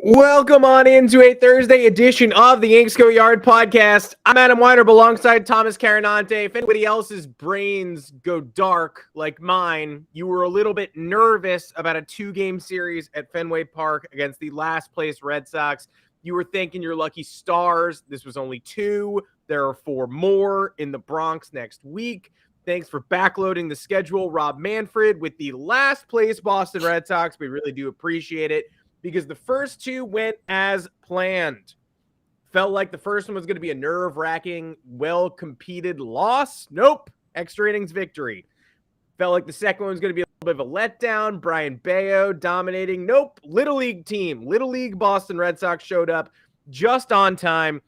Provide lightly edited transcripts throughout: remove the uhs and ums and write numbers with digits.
Welcome on into a Thursday edition of the Yanks Go Yard podcast. I'm Adam Weiner alongside Thomas Carinante. If anybody else's brains go dark like mine, you were a little bit nervous about a 2-game series at Fenway Park against the last place Red Sox. You were thinking your lucky stars. This was only 2. There are 4 more in the Bronx next week. Thanks for backloading the schedule, Rob Manfred, with the last place Boston Red Sox. We really do appreciate it, because the first 2 went as planned. Felt like the first one was going to be a nerve-wracking, well-competed loss. Nope. Extra innings victory. Felt like the second one was going to be a little bit of a letdown. Brian Bayo dominating. Nope. Little League team. Little League Boston Red Sox showed up just on time.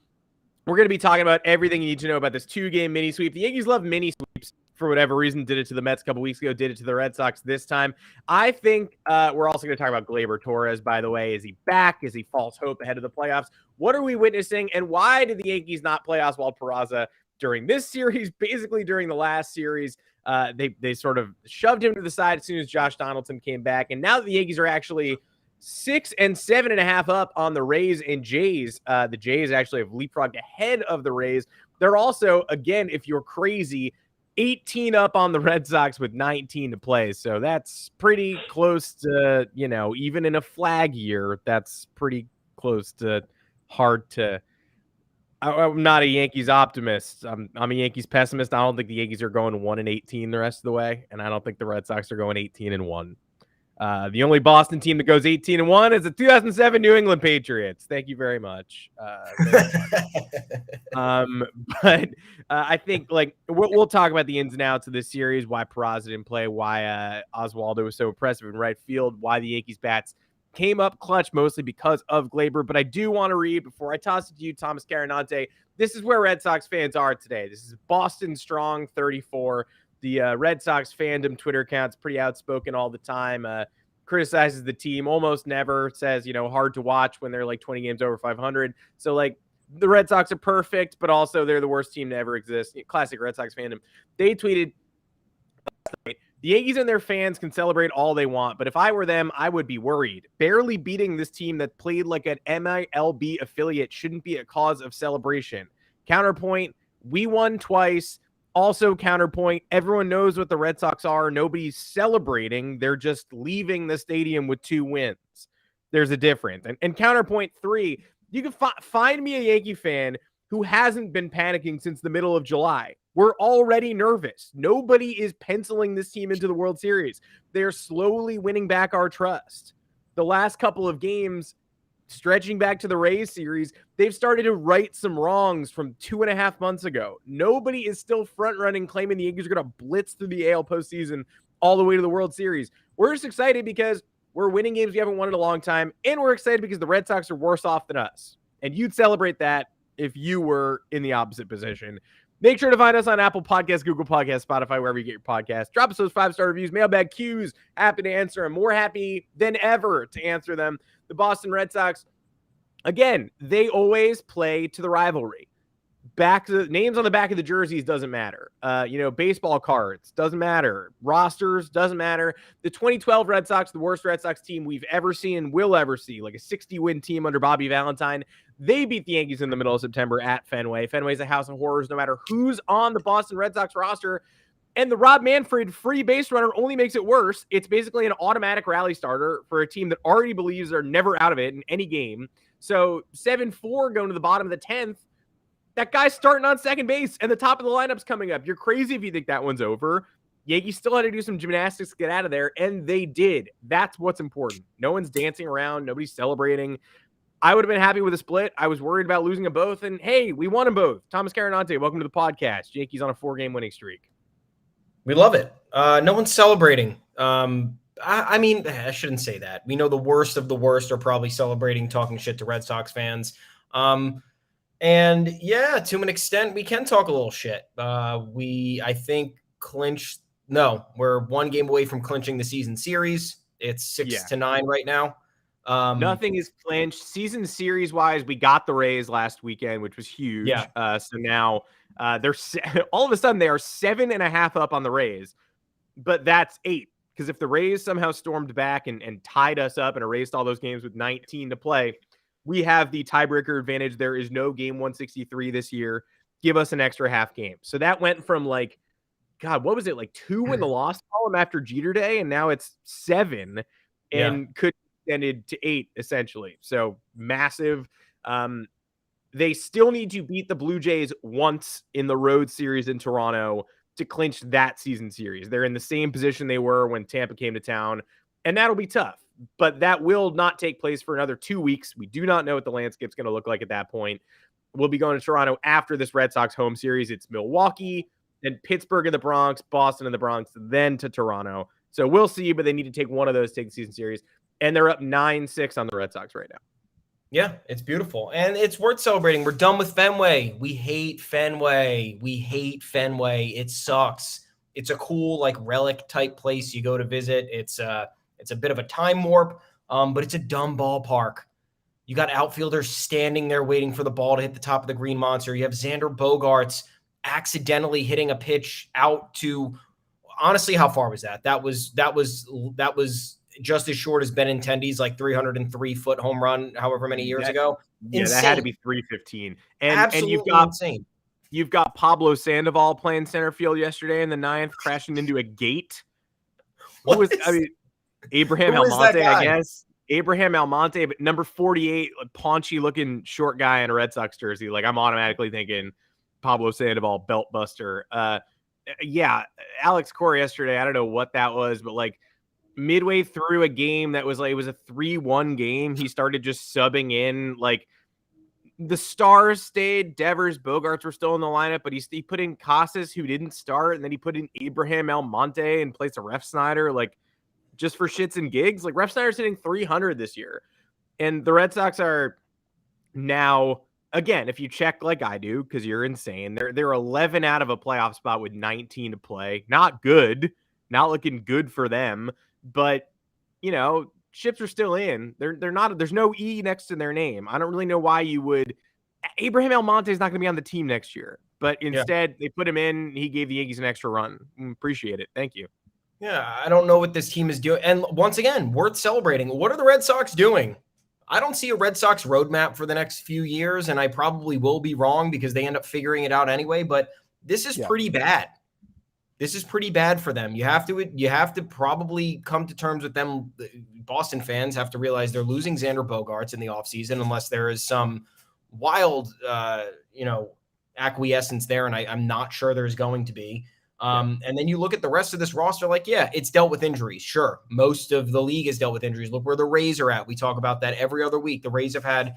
We're going to be talking about everything you need to know about this 2-game mini sweep. The Yankees love mini sweeps. For whatever reason, did it to the Mets a couple weeks ago, did it to the Red Sox this time. I think we're also going to talk about Gleyber Torres, by the way. Is he back? Is he false hope ahead of the playoffs? What are we witnessing? And why did the Yankees not play Oswald Peraza during this series? Basically, during the last series, they sort of shoved him to the side as soon as Josh Donaldson came back. And now that the Yankees are actually 6 and 7.5 up on the Rays and Jays, the Jays actually have leapfrogged ahead of the Rays. They're also, again, if you're crazy, 18 up on the Red Sox with 19 to play. So that's pretty close to, even in a flag year, that's pretty close to hard to. I'm not a Yankees optimist. I'm a Yankees pessimist. I don't think the Yankees are going 1-18 the rest of the way. And I don't think the Red Sox are going 18-1. The only Boston team that goes 18-1 is the 2007 New England Patriots. Thank you very much. But I think we'll talk about the ins and outs of this series, why Peraza didn't play, why Oswaldo was so impressive in right field, why the Yankees bats came up clutch mostly because of Gleyber. But I do want to read, before I toss it to you, Thomas Carinante, this is where Red Sox fans are today. This is Boston Strong 34. The Red Sox fandom Twitter account's pretty outspoken all the time, criticizes the team, almost never says, hard to watch when they're like 20 games over 500. So the Red Sox are perfect, but also they're the worst team to ever exist. Classic Red Sox fandom. They tweeted, the Yankees and their fans can celebrate all they want, but if I were them, I would be worried. Barely beating this team that played like an MILB affiliate shouldn't be a cause of celebration. Counterpoint, we won twice. Also, counterpoint, everyone knows what the Red Sox are. Nobody's celebrating. They're just leaving the stadium with 2 wins. There's a difference. And counterpoint 3, you can find me a Yankee fan who hasn't been panicking since the middle of July. We're already nervous. Nobody is penciling this team into the World Series. They're slowly winning back our trust. The last couple of games, stretching back to the Rays series, they've started to right some wrongs from 2.5 months ago. Nobody is still front-running, claiming the Yankees are going to blitz through the AL postseason all the way to the World Series. We're just excited because we're winning games we haven't won in a long time, and we're excited because the Red Sox are worse off than us. And you'd celebrate that if you were in the opposite position. Make sure to find us on Apple Podcasts, Google Podcasts, Spotify, wherever you get your podcasts. Drop us those 5-star reviews, mailbag Qs. Happy to answer them. More happy than ever to answer them. The Boston Red Sox, again, they always play to the rivalry. Names on the back of the jerseys doesn't matter. Baseball cards doesn't matter. Rosters doesn't matter. The 2012 Red Sox, the worst Red Sox team we've ever seen, will ever see, like a 60-win team under Bobby Valentine. They beat the Yankees in the middle of September at Fenway. Fenway's a house of horrors no matter who's on the Boston Red Sox roster. And the Rob Manfred free base runner only makes it worse. It's basically an automatic rally starter for a team that already believes they're never out of it in any game. So 7-4 going to the bottom of the 10th. That guy's starting on second base, and the top of the lineup's coming up. You're crazy if you think that one's over. Yankees still had to do some gymnastics to get out of there, and they did. That's what's important. No one's dancing around. Nobody's celebrating. I would have been happy with a split. I was worried about losing them both, and hey, we won them both. Thomas Carinante, welcome to the podcast. Yankees on a 4-game winning streak. We love it. No one's celebrating. I shouldn't say that. We know the worst of the worst are probably celebrating, talking shit to Red Sox fans. And yeah, to an extent, we can talk a little shit. I think, we're 1 game away from clinching the season series. It's 6-9 right now. Nothing is clinched. Season series wise, we got the Rays last weekend, which was huge. Yeah. So now they're all of a sudden they are 7.5 up on the Rays, but that's 8. because if the Rays somehow stormed back and tied us up and erased all those games with 19 to play, we have the tiebreaker advantage. There is no game 163 this year. Give us an extra half game. So that went from like, God, what was it, like 2 in the loss column after Jeter Day, and now it's 7 and could be extended to 8 essentially. So massive. They still need to beat the Blue Jays once in the road series in Toronto to clinch that season series. They're in the same position they were when Tampa came to town, and that'll be tough. But that will not take place for another 2 weeks. We do not know what the landscape's going to look like at that point. We'll be going to Toronto after this Red Sox home series. It's Milwaukee, then Pittsburgh in the Bronx, Boston in the Bronx, then to Toronto. So we'll see, but they need to take one of those to take the season series. And they're up 9-6 on the Red Sox right now. Yeah, it's beautiful. And it's worth celebrating. We're done with Fenway. We hate Fenway. It sucks. It's a cool, like, relic type place you go to visit. It's a bit of a time warp, but it's a dumb ballpark. You got outfielders standing there waiting for the ball to hit the top of the green monster. You have Xander Bogaerts accidentally hitting a pitch out to, honestly, how far was that? That was just as short as Benintendi's like 303-foot home run, however many years ago. Yeah, insane. That had to be 315. Absolutely insane. You've got Pablo Sandoval playing center field yesterday in the 9th, crashing into a gate. Abraham Almonte, I guess. Abraham Almonte, but number 48, paunchy looking short guy in a Red Sox jersey. Like, I'm automatically thinking Pablo Sandoval, belt buster. Yeah, Alex Cora yesterday, I don't know what that was, but like, midway through a game that was like, it was a 3-1 game, he started just subbing in. Like, the stars stayed, Devers, Bogarts were still in the lineup, but he put in Casas, who didn't start, and then he put in Abraham Almonte in place of Ref Snyder, like, just for shits and gigs. Like, Ref Snyder's hitting 300 this year, and the Red Sox are now, again, if you check like I do, because you're insane, they're 11 out of a playoff spot with 19 to play. Not good, not looking good for them. But, you know, chips are still in. They're not. There's no E next to their name. I don't really know why you would. Abraham Almonte is not going to be on the team next year, but instead they put him in. He gave the Yankees an extra run. Appreciate it. Thank you. Yeah, I don't know what this team is doing. And once again, worth celebrating. What are the Red Sox doing? I don't see a Red Sox roadmap for the next few years, and I probably will be wrong because they end up figuring it out anyway. But this is pretty bad. This is pretty bad for them. You have to probably come to terms with them. Boston fans have to realize they're losing Xander Bogaerts in the offseason unless there is some wild, acquiescence there, and I'm not sure there's going to be. And then you look at the rest of this roster, like, yeah, it's dealt with injuries. Sure, most of the league has dealt with injuries. Look where the Rays are at. We talk about that every other week. The Rays have had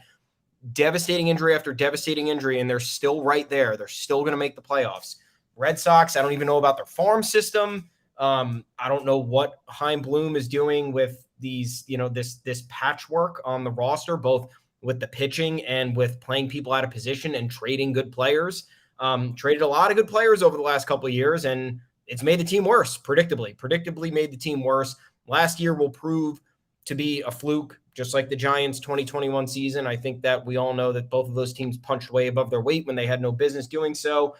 devastating injury after devastating injury, and they're still right there. They're still going to make the playoffs. Red Sox, I don't even know about their farm system. I don't know what Chaim Bloom is doing with these, this patchwork on the roster, both with the pitching and with playing people out of position and trading good players. Traded a lot of good players over the last couple of years, and it's made the team worse, predictably made the team worse. Last year will prove to be a fluke, just like the Giants 2021 season. I think that we all know that both of those teams punched way above their weight when they had no business doing so.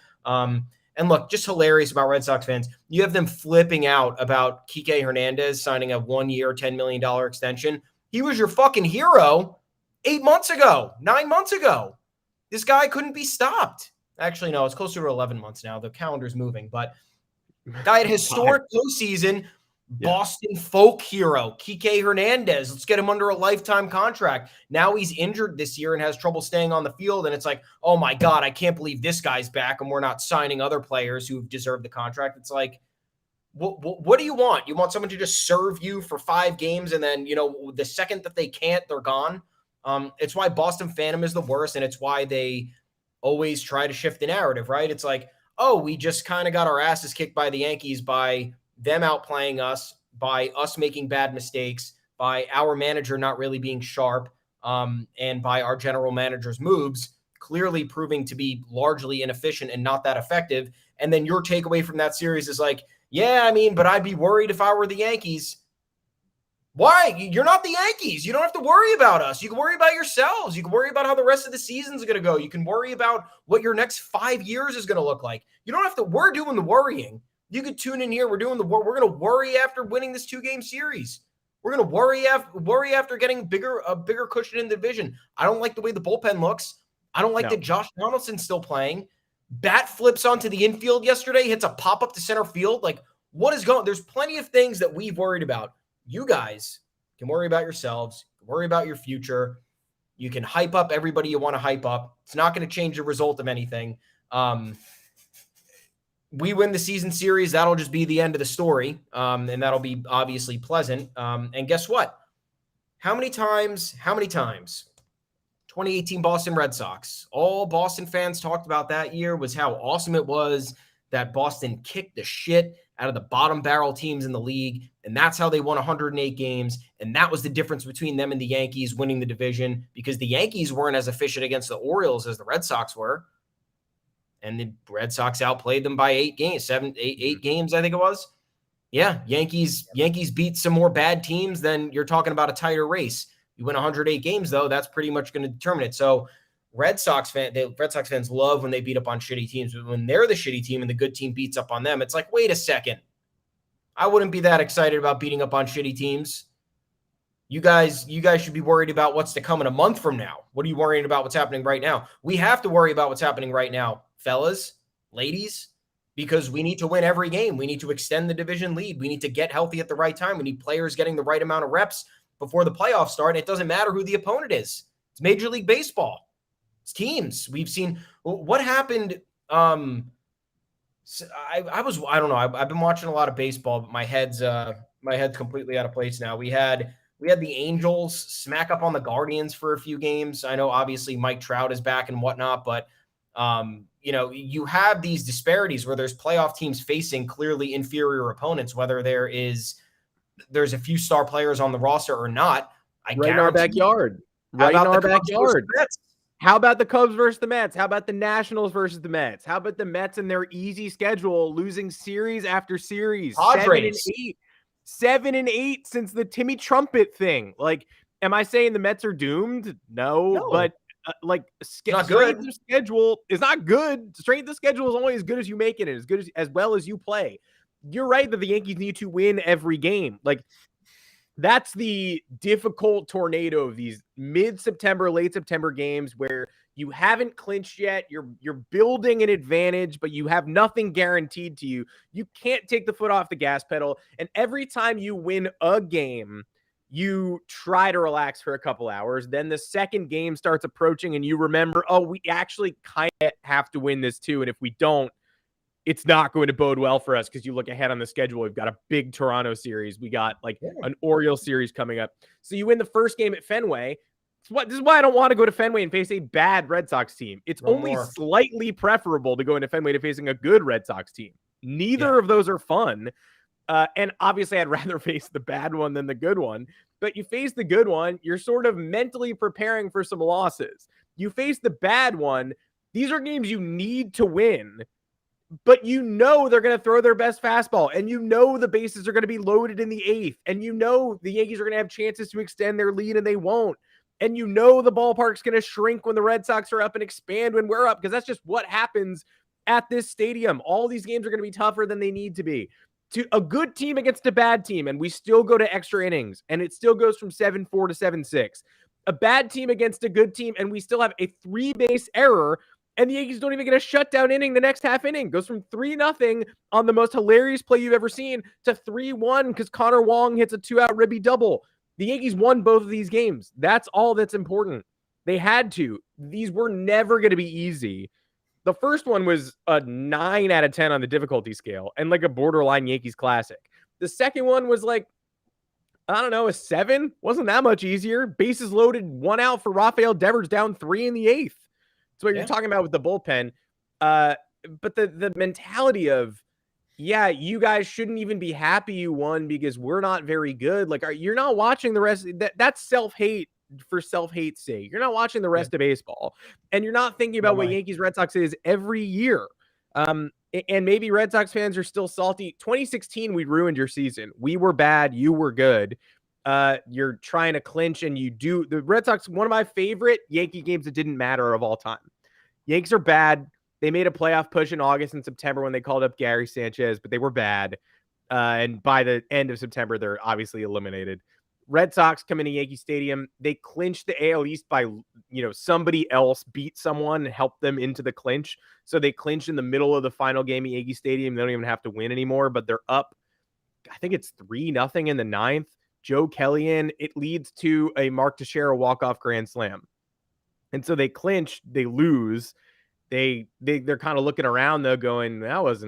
And look, just hilarious about Red Sox fans. You have them flipping out about Kike Hernandez signing a 1-year, $10 million extension. He was your fucking hero 9 months ago. This guy couldn't be stopped. Actually, no, it's closer to 11 months now. The calendar's moving, but guy had historic postseason, Boston folk hero, Kike Hernandez. Let's get him under a lifetime contract. Now he's injured this year and has trouble staying on the field. And it's like, oh my God, I can't believe this guy's back and we're not signing other players who deserve the contract. It's like, what do you want? You want someone to just serve you for 5 games and then, the second that they can't, they're gone. It's why Boston fandom is the worst. And it's why they always try to shift the narrative, right? It's like, oh, we just kind of got our asses kicked by the Yankees by them outplaying us, by us making bad mistakes, by our manager not really being sharp, and by our general manager's moves clearly proving to be largely inefficient and not that effective. And then your takeaway from that series is like, but I'd be worried if I were the Yankees. Why? You're not the Yankees. You don't have to worry about us. You can worry about yourselves. You can worry about how the rest of the season's going to go. You can worry about what your next 5 years is going to look like. You don't have to. We're doing the worrying. You could tune in here. We're going to worry after winning this 2-game series. We're going to worry after getting a bigger cushion in the division. I don't like the way the bullpen looks. I don't like that Josh Donaldson's still playing. Bat flips onto the infield yesterday, hits a pop-up to center field. Like, what is going on? There's plenty of things that we've worried about. You guys can worry about yourselves, worry about your future. You can hype up everybody you want to hype up. It's not going to change the result of anything. We win the season series, that'll just be the end of the story, and that'll be obviously pleasant. And guess what? How many times 2018 Boston Red Sox, all Boston fans talked about that year was how awesome it was that Boston kicked the shit out of the bottom barrel teams in the league, and that's how they won 108 games, and that was the difference between them and the Yankees winning the division, because the Yankees weren't as efficient against the Orioles as the Red Sox were, and the Red Sox outplayed them by 8 games, 8 games, I think it was. Yeah, Yankees beat some more bad teams than you're talking about a tighter race. You win 108 games, though, that's pretty much going to determine it. So Red Sox fans love when they beat up on shitty teams, but when they're the shitty team and the good team beats up on them, it's like, wait a second. I wouldn't be that excited about beating up on shitty teams. You guys should be worried about what's to come in a month from now. What are you worrying about what's happening right now? We have to worry about what's happening right now, fellas, ladies, because we need to win every game. We need to extend the division lead. We need to get healthy at the right time. We need players getting the right amount of reps before the playoffs start. It doesn't matter who the opponent is. It's Major League Baseball. It's teams. We've seen what happened. I don't know. I've been watching a lot of baseball, but my head's completely out of place now. We had the Angels smack up on the Guardians for a few games. I know obviously Mike Trout is back and whatnot, but you have these disparities where there's playoff teams facing clearly inferior opponents, whether there's a few star players on the roster or not. Right in our backyard. Right in our backyard. How about the Cubs versus the Mets? How about the Nationals versus the Mets? How about the Mets and their easy schedule, losing series after series? Padres. 7-8 since the Timmy Trumpet thing. Like, am I saying the Mets are doomed? No. But not good. The schedule is not good. Strength of schedule is only as good as you make it, and as good as well as you play. You're right that the Yankees need to win every game. Like, that's the difficult tornado of these mid-September, late September games where you haven't clinched yet. You're building an advantage, but you have nothing guaranteed to you. You can't take the foot off the gas pedal. And every time you win a game, you try to relax for a couple hours. Then the second game starts approaching and you remember, oh, we actually kind of have to win this too. And if we don't, it's not going to bode well for us, because you look ahead on the schedule. We've got a big Toronto series. We got an Orioles series coming up. So you win the first game at Fenway. This is why I don't want to go to Fenway and face a bad Red Sox team. It's only slightly preferable to go into Fenway to facing a good Red Sox team. Neither of those are fun. And obviously I'd rather face the bad one than the good one. But you face the good one, you're sort of mentally preparing for some losses. You face the bad one. These are games you need to win. But you know they're going to throw their best fastball, and you know the bases are going to be loaded in the 8th, and you know the Yankees are going to have chances to extend their lead, and they won't. And you know the ballpark's going to shrink when the Red Sox are up and expand when we're up, because that's just what happens at this stadium. All these games are going to be tougher than they need to be. To a good team against a bad team, and we still go to extra innings, and it still goes from 7-4 to 7-6. A bad team against a good team, and we still have a 3-base error, and the Yankees don't even get a shutdown inning the next half inning. Goes from 3-0 on the most hilarious play you've ever seen to 3-1 because Connor Wong hits a 2-out ribby double. The Yankees won both of these games. That's all that's important. They had to. These were never going to be easy. The first one was a 9 out of 10 on the difficulty scale and like a borderline Yankees classic. The second one was like, I don't know, a 7. Wasn't that much easier. Bases loaded, 1 out for Rafael Devers, down 3 in the 8th. That's what you're talking about with the bullpen. But the mentality of, you guys shouldn't even be happy you won because we're not very good. Like, you're not watching the rest. That's self-hate for self-hate's sake. You're not watching the rest of baseball. And you're not thinking about what Yankees Red Sox is every year. And maybe Red Sox fans are still salty. 2016, we ruined your season. We were bad. You were good. You're trying to clinch, and you do. The Red Sox, one of my favorite Yankee games that didn't matter of all time. Yankees are bad. They made a playoff push in August and September when they called up Gary Sanchez, but they were bad. And by the end of September, they're obviously eliminated. Red Sox come into Yankee Stadium. They clinch the AL East by, somebody else beat someone and helped them into the clinch. So they clinch in the middle of the final game at Yankee Stadium. They don't even have to win anymore, but they're up. I think it's 3-0 in the ninth. Joe Kellyan, it leads to a Mark Teixeira walk-off grand slam. And so they clinch, they lose. They're kind of looking around though, going, that was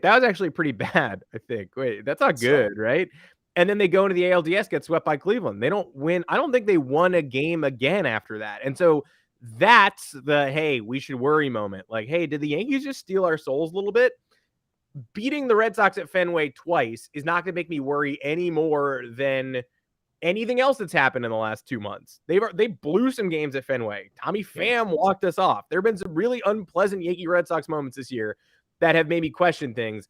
actually pretty bad, I think. Wait, that's not good, right? And then they go into the ALDS, get swept by Cleveland. They don't win. I don't think they won a game again after that. And so that's the, hey, we should worry moment. Like, hey, did the Yankees just steal our souls a little bit? Beating the Red Sox at Fenway twice is not going to make me worry any more than anything else that's happened in the last 2 months. They blew some games at Fenway. Tommy Pham walked us off. There have been some really unpleasant Yankee Red Sox moments this year that have made me question things.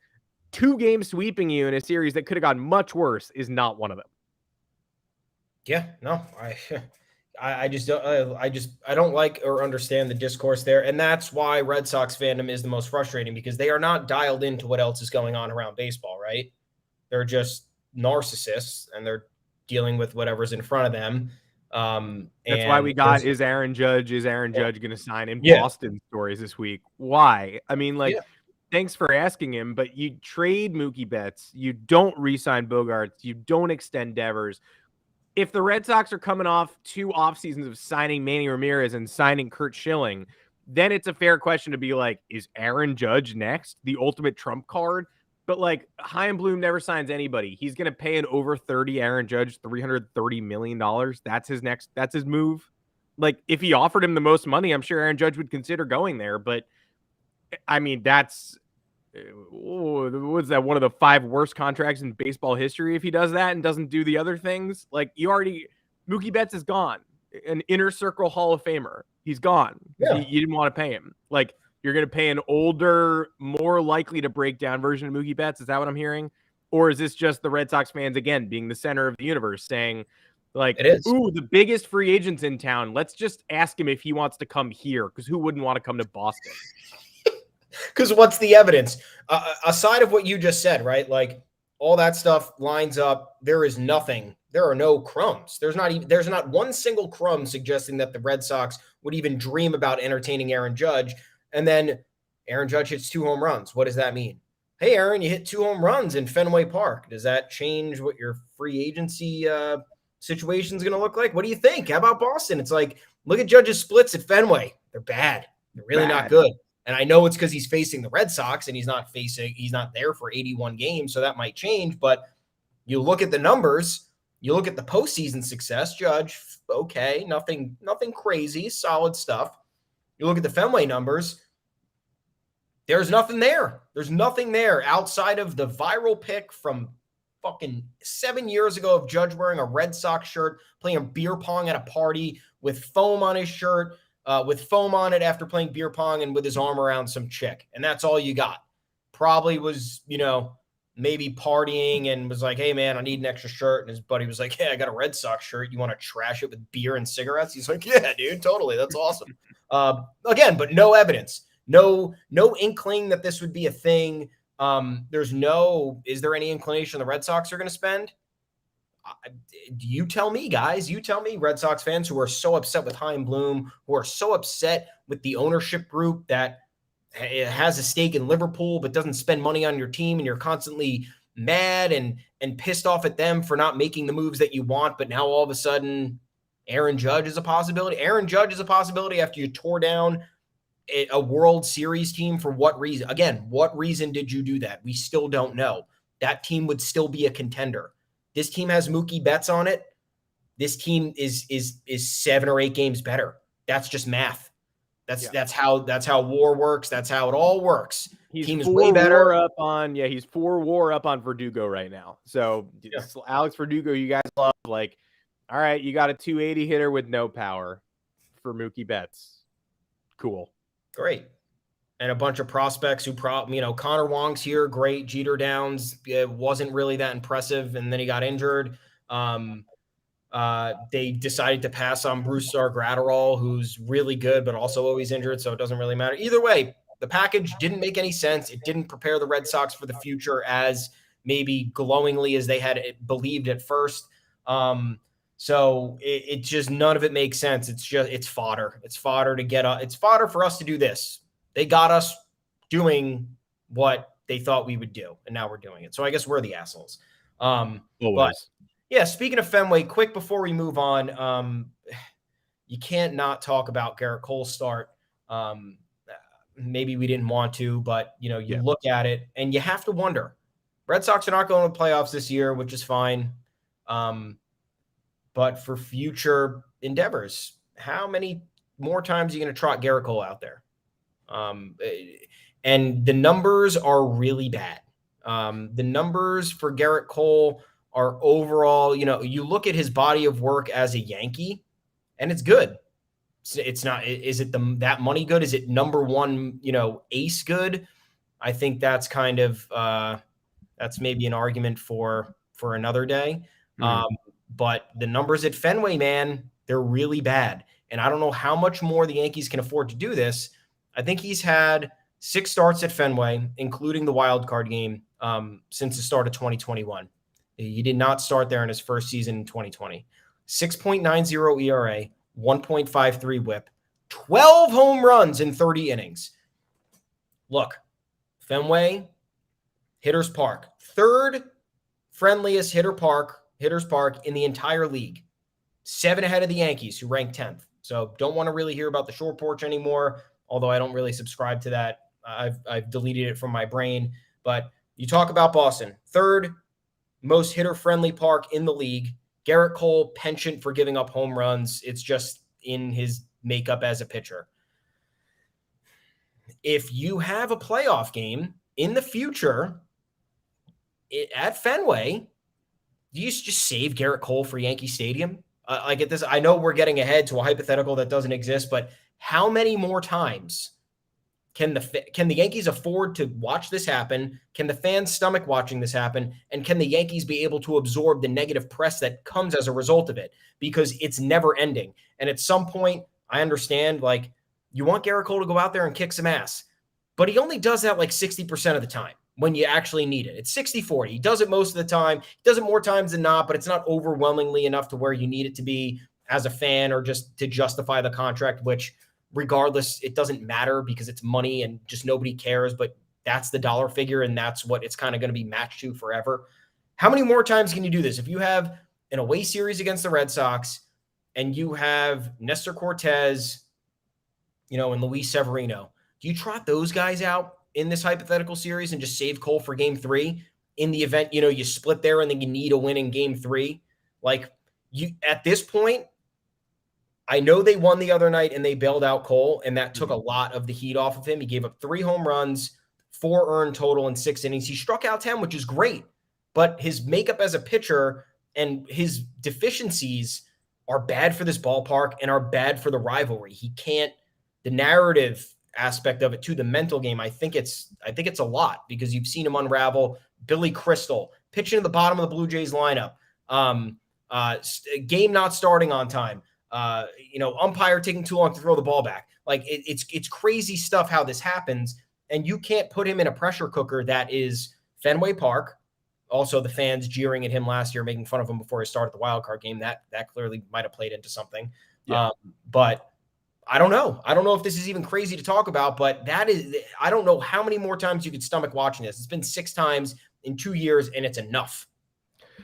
2 games sweeping you in a series that could have gone much worse is not one of them. Yeah, no, I just don't like or understand the discourse there, and that's why Red Sox fandom is the most frustrating, because they are not dialed into what else is going on around baseball, right? They're just narcissists, and they're dealing with whatever's in front of them. That's why we got is Aaron Judge going to sign in Boston stories this week? Why? I mean, thanks for asking him, but you trade Mookie Betts, you don't re-sign Bogarts, you don't extend Devers. If the Red Sox are coming off 2 off seasons of signing Manny Ramirez and signing Curt Schilling, then it's a fair question to be like, is Aaron Judge next? The ultimate trump card? But Chaim Bloom never signs anybody. He's going to pay an over 30 Aaron Judge $330 million. That's his move. If he offered him the most money, I'm sure Aaron Judge would consider going there. But I mean, that's what's that? One of the 5 worst contracts in baseball history. If he does that and doesn't do the other things, Mookie Betts is gone, an inner circle Hall of Famer. He's gone. Yeah. You didn't want to pay him. You're going to pay an older, more likely to break down version of Mookie Betts. Is that what I'm hearing? Or is this just the Red Sox fans, again, being the center of the universe, saying, it is. Ooh, the biggest free agent's in town. Let's just ask him if he wants to come here, because who wouldn't want to come to Boston? Because what's the evidence? Aside of what you just said, right? All that stuff lines up. There is nothing. There are no crumbs. There's not one single crumb suggesting that the Red Sox would even dream about entertaining Aaron Judge. And then Aaron Judge hits 2 home runs. What does that mean? Hey, Aaron, you hit 2 home runs in Fenway Park. Does that change what your free agency situation is going to look like? What do you think? How about Boston? It's look at Judge's splits at Fenway. They're bad. They're really not good. And I know it's because he's facing the Red Sox and he's not there for 81 games. So that might change. But you look at the numbers, you look at the postseason success, Judge, okay, nothing crazy, solid stuff. You look at the Fenway numbers, there's nothing there. There's nothing there outside of the viral pic from fucking 7 years ago of Judge wearing a Red Sox shirt, playing beer pong at a party with foam on his shirt, with foam on it after playing beer pong and with his arm around some chick. And that's all you got. Probably was, maybe partying and was like, hey, man, I need an extra shirt. And his buddy was like, hey, I got a Red Sox shirt. You want to trash it with beer and cigarettes? He's like, yeah, dude, totally. That's awesome. Again, but no evidence. No inkling that this would be a thing. Is there any inclination the Red Sox are going to spend? You tell me, guys. You tell me, Red Sox fans who are so upset with Chaim Bloom, who are so upset with the ownership group that has a stake in Liverpool but doesn't spend money on your team, and you're constantly mad and pissed off at them for not making the moves that you want, but now all of a sudden Aaron Judge is a possibility. Aaron Judge is a possibility after you tore down a World Series team. For what reason? Again, what reason did you do that? We still don't know. That team would still be a contender. This team has Mookie Betts on it. This team is 7 or 8 games better. That's just math. That's how WAR works. That's how it all works. Team's way better. He's 4 WAR up on Verdugo right now. So Alex Verdugo, you guys love, all right, you got a 280 hitter with no power for Mookie Betts. Cool. Great. And a bunch of prospects who Connor Wong's here. Great. Jeter Downs wasn't really that impressive. And then he got injured. They decided to pass on Bruce Gratterall, who's really good, but also always injured. So it doesn't really matter. Either way, The package didn't make any sense. It didn't prepare the Red Sox for the future as maybe glowingly as they had believed at first. So it just, none of it makes sense. It's fodder. It's fodder to get it's fodder for us to do this. They got us doing what they thought we would do, and now we're doing it. So I guess we're the assholes. But yeah, speaking of Fenway, quick before we move on, you can't not talk about Garrett Cole's start. Maybe we didn't want to, but you look at it and you have to wonder. Red Sox are not going to the playoffs this year, which is fine. But for future endeavors, how many more times are you going to trot Garrett Cole out there? And the numbers are really bad. The numbers for Garrett Cole are overall, you look at his body of work as a Yankee, and it's good. It's not. Is it that money good? Is it number one, ace good? I think that's kind of that's maybe an argument for another day. But the numbers at Fenway, man, they're really bad. And I don't know how much more the Yankees can afford to do this. I think he's had 6 starts at Fenway, including the wild card game, since the start of 2021. He did not start there in his first season in 2020. 6.90 ERA, 1.53 whip, 12 home runs in 30 innings. Look, Fenway, Hitters Park, 3rd friendliest Hitters Park in the entire league. 7 ahead of the Yankees, who rank 10th. So don't want to really hear about the short porch anymore, although I don't really subscribe to that. I've deleted it from my brain. But you talk about Boston, 3rd most hitter-friendly park in the league. Garrett Cole, penchant for giving up home runs. It's just in his makeup as a pitcher. If you have a playoff game in the future at Fenway, do you just save Garrett Cole for Yankee Stadium? I get this. I know we're getting ahead to a hypothetical that doesn't exist, but how many more times can the Yankees afford to watch this happen? Can the fans stomach watching this happen? And can the Yankees be able to absorb the negative press that comes as a result of it? Because it's never ending. And at some point, I understand, like, you want Garrett Cole to go out there and kick some ass, but he only does that like 60% of the time when you actually need it. It's 60-40. He does it most of the time. He does it more times than not, but it's not overwhelmingly enough to where you need it to be as a fan or just to justify the contract, which regardless, it doesn't matter because it's money and just nobody cares, but that's the dollar figure and that's what it's kind of going to be matched to forever. How many more times can you do this? If you have an away series against the Red Sox and you have Nestor Cortez, and Luis Severino, do you trot those guys out in this hypothetical series and just save Cole for game 3 in the event, you split there and then you need a win in game 3? Like, at this point, I know they won the other night and they bailed out Cole, and that took a lot of the heat off of him. He gave up 3 home runs, 4 earned total in 6 innings. He struck out 10, which is great, but his makeup as a pitcher and his deficiencies are bad for this ballpark and are bad for the rivalry. He can't, the narrative aspect of it to the mental game, I think it's a lot because you've seen him unravel. Billy Crystal pitching at the bottom of the Blue Jays lineup, game not starting on time, umpire taking too long to throw the ball back. Like it's crazy stuff how this happens, and you can't put him in a pressure cooker that is Fenway Park. Also, the fans jeering at him last year, making fun of him before he started the wild card game. That clearly might have played into something. Yeah. But I don't know. I don't know if this is even crazy to talk about, but I don't know how many more times you could stomach watching this. It's been 6 times in 2 years, and it's enough.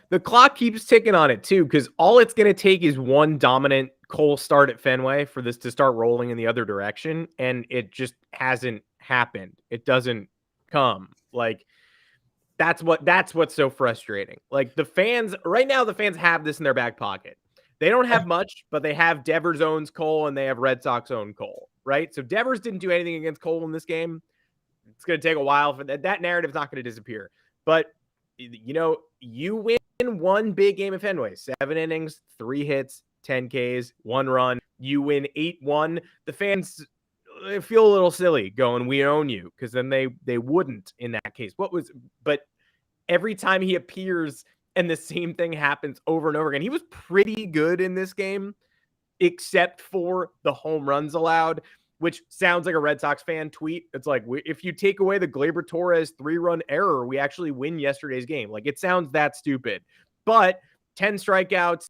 The clock keeps ticking on it too, because all it's going to take is one dominant Cole start at Fenway for this to start rolling in the other direction, and it just hasn't happened. It doesn't come. Like, that's what's so frustrating. Like, the fans right now, the fans have this in their back pocket. They don't have much, but they have Devers owns Cole and they have Red Sox own Cole, right? So Devers didn't do anything against Cole in this game. It's going to take a while for that. That narrative's not going to disappear. But, you win one big game at Fenway, 7 innings, 3 hits, 10 Ks, 1 run. You win 8-1. The fans feel a little silly going, we own you, because then they wouldn't in that case. But every time he appears and the same thing happens over and over again. He was pretty good in this game, except for the home runs allowed. which sounds like a Red Sox fan tweet. It's like, if you take away the Gleyber Torres 3-run error, we actually win yesterday's game. Like, it sounds that stupid. But 10 strikeouts,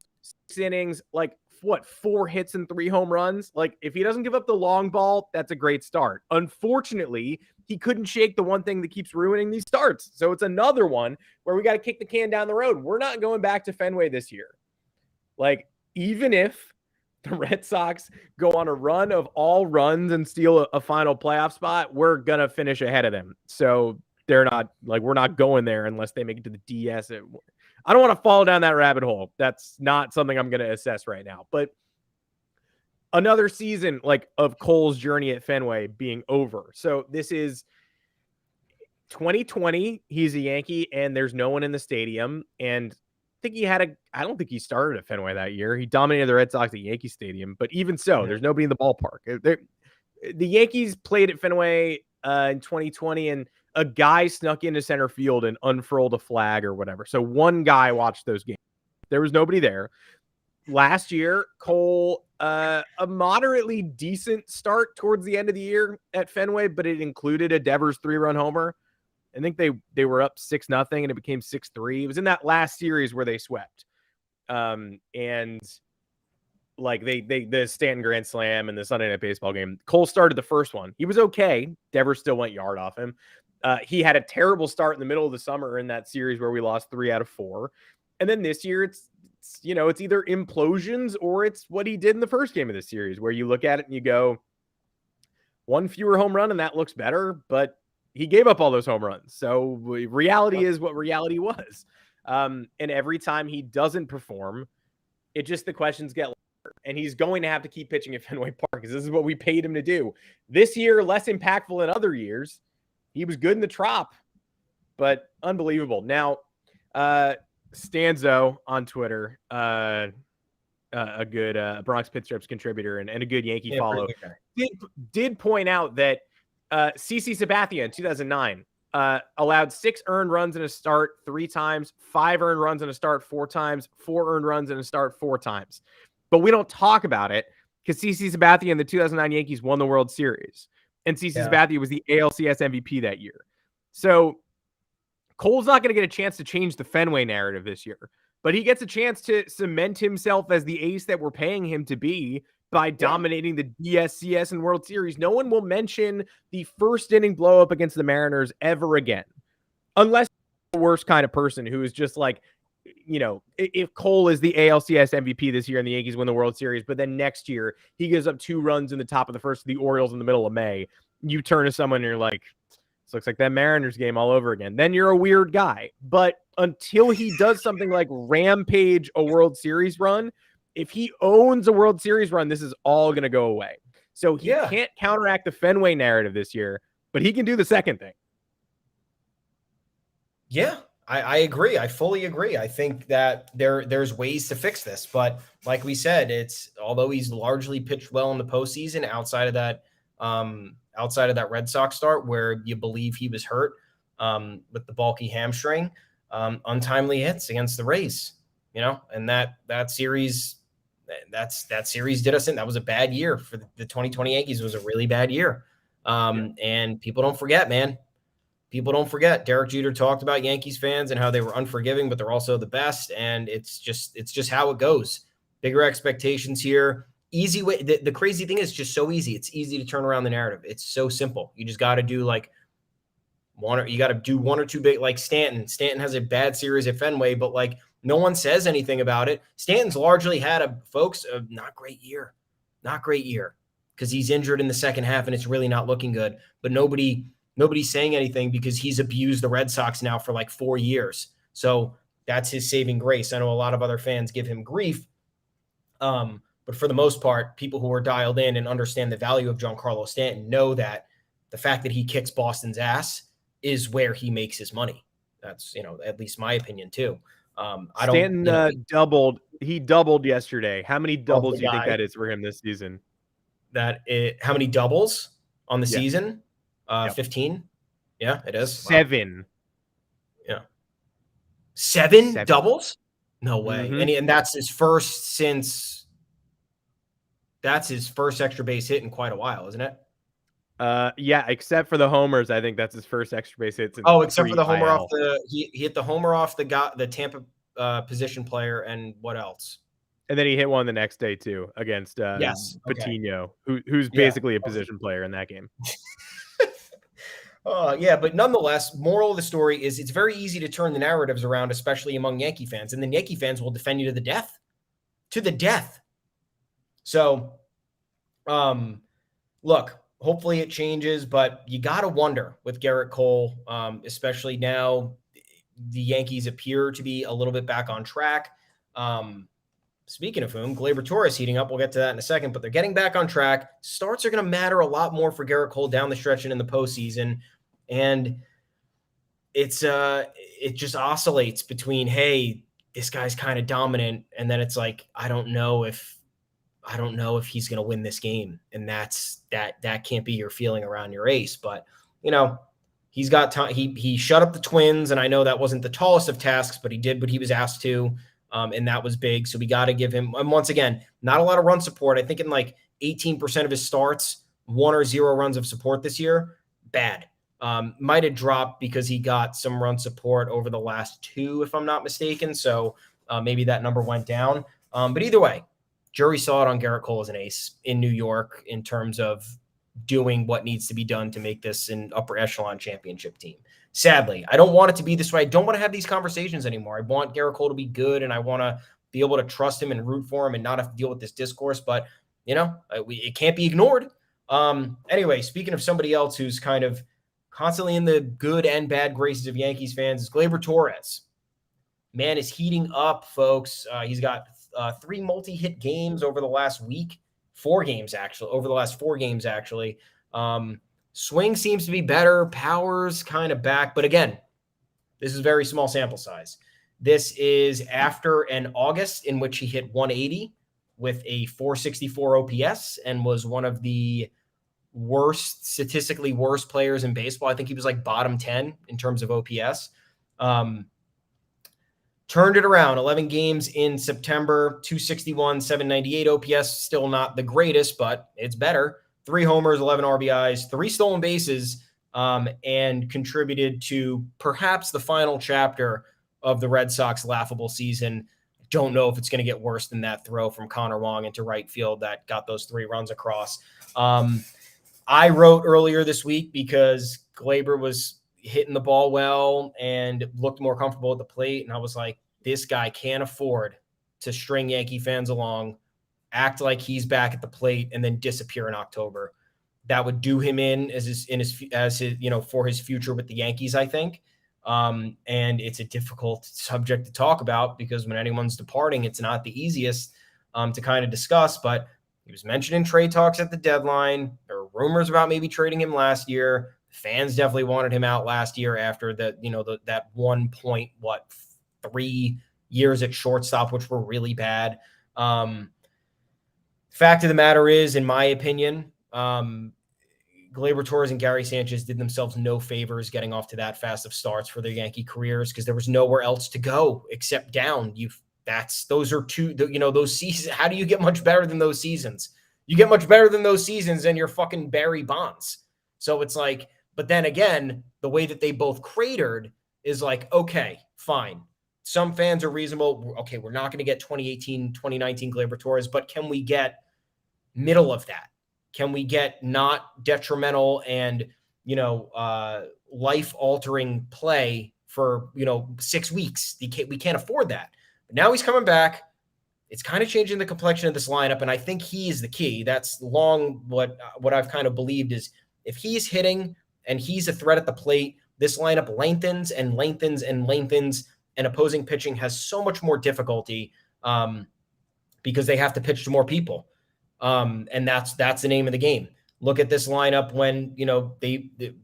6 innings, like, 4 hits and 3 home runs? Like, if he doesn't give up the long ball, that's a great start. Unfortunately, he couldn't shake the one thing that keeps ruining these starts. So it's another one where we got to kick the can down the road. We're not going back to Fenway this year. Like, even if the Red Sox go on a run of all runs and steal a final playoff spot, we're going to finish ahead of them. So they're not, like, we're not going there unless they make it to the DS. I don't want to fall down that rabbit hole. That's not something I'm going to assess right now. But another season, like, of Cole's journey at Fenway being over. So this is 2020. He's a Yankee, and there's no one in the stadium. And I don't think he started at Fenway that year. He dominated the Red Sox at Yankee Stadium, but even so, there's nobody in the ballpark. The Yankees played at Fenway in 2020, and a guy snuck into center field and unfurled a flag or whatever. So one guy watched those games. There was nobody there. Last year, Cole, a moderately decent start towards the end of the year at Fenway, but it included a Devers 3-run homer. I think they were up 6-0 and it became 6-3. It was in that last series where they swept. And like the Stanton Grand Slam and the Sunday Night Baseball game. Cole started the first one. He was okay. Devers still went yard off him. He had a terrible start in the middle of the summer in that series where we lost 3 out of 4. And then this year it's either implosions or it's what he did in the first game of the series, where you look at it and you go, 1 fewer home run and that looks better, but he gave up all those home runs. So reality is what reality was. And every time he doesn't perform, the questions get louder. And he's going to have to keep pitching at Fenway Park because this is what we paid him to do. This year, less impactful than other years. He was good in the Trop, but unbelievable. Now, Stanzo on Twitter, a good Bronx Pit Strips contributor and a good Yankee follow, did point out that CC Sabathia in 2009 allowed 6 earned runs in a start 3 times, 5 earned runs in a start 4 times, 4 earned runs in a start 4 times. But we don't talk about it because CC Sabathia and the 2009 Yankees won the World Series. And CC Sabathia was the ALCS MVP that year. So Cole's not going to get a chance to change the Fenway narrative this year, but he gets a chance to cement himself as the ace that we're paying him to be by dominating the DSCS and World Series. No one will mention the first inning blow up against the Mariners ever again, unless the worst kind of person who is just like, if Cole is the ALCS MVP this year and the Yankees win the World Series, but then next year he gives up 2 runs in the top of the first to the Orioles in the middle of May, you turn to someone and you're like, this looks like that Mariners game all over again. Then you're a weird guy. But until he does something like rampage a World Series run, if he owns a World Series run, this is all going to go away. So he can't counteract the Fenway narrative this year, but he can do the second thing. Yeah, I agree. I fully agree. I think that there's ways to fix this, but like we said, although he's largely pitched well in the postseason outside of that Red Sox start where you believe he was hurt with the bulky hamstring, untimely hits against the Rays, and that series did us in. That was a bad year for the 2020 Yankees. It was a really bad year. And people don't forget, man. People don't forget. Derek Jeter talked about Yankees fans and how they were unforgiving, but they're also the best. And it's just how it goes. Bigger expectations here. Easy way. The crazy thing is just so easy. It's easy to turn around the narrative. It's so simple. You just got to do one or two big, like Stanton. Stanton has a bad series at Fenway, but no one says anything about it. Stanton's largely had a not great year because he's injured in the second half and it's really not looking good. But nobody's saying anything because he's abused the Red Sox now for 4 years. So that's his saving grace. I know a lot of other fans give him grief. But for the most part, people who are dialed in and understand the value of Giancarlo Stanton know that the fact that he kicks Boston's ass is where he makes his money. That's, at least my opinion too. Stanton doubled. He doubled yesterday. How many doubles do you think that is for him this season? How many doubles on the season? 15. Yeah, it is. 7. Wow. Yeah. 7 doubles? No way. Mm-hmm. And that's his first since That's his first extra base hit in quite a while, isn't it? Yeah, except for the homers, I think that's his first extra base hit since Oh, except for the homer off pre-IL. he hit the homer off the Tampa position player, and what else? And then he hit one the next day too against Yes. Okay. Patino, who's Yeah. basically a position player in that game. Yeah, but nonetheless, moral of the story is it's very easy to turn the narratives around, especially among Yankee fans, and then Yankee fans will defend you to the death, to the death. So, look, hopefully it changes, but you got to wonder with Garrett Cole, especially now the Yankees appear to be a little bit back on track. Speaking of whom, Gleyber Torres heating up. We'll get to that in a second, but they're getting back on track. Starts are going to matter a lot more for Garrett Cole down the stretch and in the postseason. And it just oscillates between, hey, this guy's kind of dominant, and then it's like, I don't know if he's going to win this game, and that can't be your feeling around your ace. But he's got time. He shut up the Twins, and I know that wasn't the tallest of tasks, but he did what he was asked to, and that was big. So we got to give him. And once again, not a lot of run support. I think in like 18% of his starts, 1 or 0 runs of support this year. Bad. Might have dropped because he got some run support over the last 2, if I'm not mistaken. So maybe that number went down. But either way, jury saw it on Garrett Cole as an ace in New York in terms of doing what needs to be done to make this an upper echelon championship team. Sadly, I don't want it to be this way. I don't want to have these conversations anywhere. I want Garrett Cole to be good, and I want to be able to trust him and root for him and not have to deal with this discourse. But, it can't be ignored. Anyway, speaking of somebody else who's kind of constantly in the good and bad graces of Yankees fans, is Gleyber Torres. Man is heating up, folks. He's got 3 multi-hit games over the last week. 4 games, actually. Over the last 4 games, actually. Swing seems to be better. Power's kind of back. But again, this is very small sample size. This is after an August in which he hit 180 with a 464 OPS and was one of the statistically worst players in baseball. I think he was like bottom 10 in terms of OPS. Turned it around, 11 games in September, 261, 798 OPS, still not the greatest, but it's better. 3 homers, 11 RBIs, 3 stolen bases, and contributed to perhaps the final chapter of the Red Sox laughable season. Don't know if it's going to get worse than that throw from Connor Wong into right field that got those 3 runs across. I wrote earlier this week because Gleyber was hitting the ball well and looked more comfortable at the plate. And I was like, this guy can't afford to string Yankee fans along, act like he's back at the plate, and then disappear in October. That would do him in for his future with the Yankees, I think. And it's a difficult subject to talk about because when anyone's departing, it's not the easiest to kind of discuss, but he was mentioned in trade talks at the deadline. There were rumors about maybe trading him last year. Fans definitely wanted him out last year after that 3 years at shortstop, which were really bad. Fact of the matter is, in my opinion, Gleyber Torres and Gary Sanchez did themselves no favors getting off to that fast of starts for their Yankee careers because there was nowhere else to go except down. Those are 2, those seasons. How do you get much better than those seasons? You get much better than those seasons and you're fucking Barry Bonds. So it's like, but then again, the way that they both cratered is like, okay, fine. Some fans are reasonable. Okay, we're not going to get 2018, 2019 Gleyber Torres, but can we get middle of that? Can we get not detrimental and, life-altering play for, 6 weeks? We can't afford that. But now he's coming back. It's kind of changing the complexion of this lineup, and I think he is the key. That's what I've kind of believed is if he's hitting and he's a threat at the plate, this lineup lengthens and lengthens and lengthens, and opposing pitching has so much more difficulty because they have to pitch to more people. And that's the name of the game. Look at this lineup when,